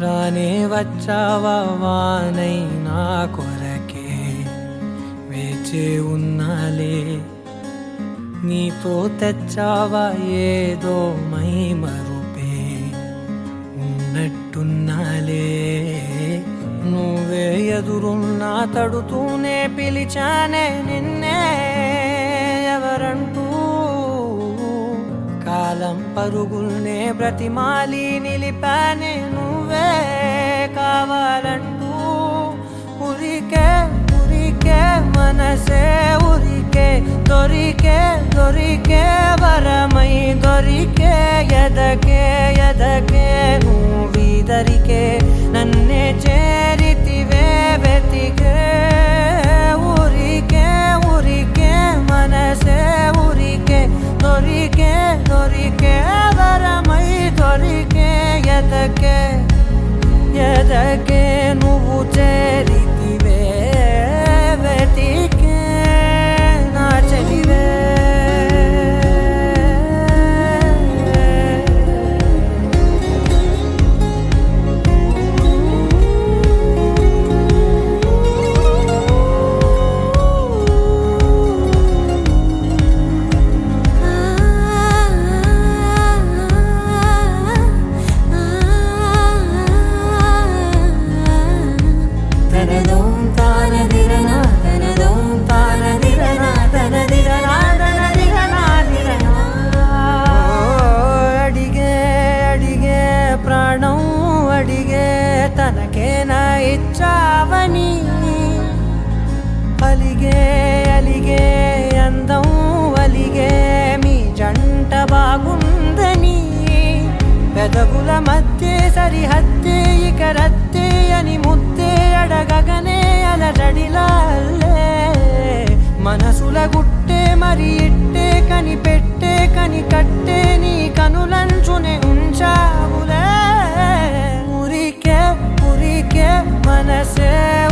రానే వచ్చావా వానై నా కొరకే వేచే ఉన్నాలే నీతో తెచ్చావా ఏదో మై మరుపే ఉన్నట్టున్నాలే నువ్వే ఎదురున్నా తడుతూనే పిలిచానే నిన్నే ఎవరంటూ కాలం పరుగుల్నే బ్రతిమాలి నిలిపానే నువ్వే కావాలంటూ ఉరికే ఉరికే మనసే ఉరికే దొరికే దొరికే వరమై దొరికే ఎదకే ఎదకే నువ్వీదరికే నన్నే చేరితివే వెతికే ఉరికే ఉరికే మనసే ఉరికే దొరికే దొరికే వరమై దొరికే ఎదకే ఎదకే నువ్వు చేరితివే వెతికే నా చెలివే తనకేనా ఇచ్చావని అలిగే అలిగే అందం అలిగే మీ జంట బాగుందని పెదవుల మధ్య సరిహద్దే ఇక రద్దే అని ముద్దే అడగగనే అలజడిలాల్లే మనసుల గుట్టే మరి ఇట్టే కనిపెట్టే కని కట్టే నీ కనులంచునే ఉంచావులే ఉరికే ఉరికే మనసే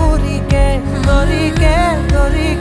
ఉరికే దొరికే దొరికే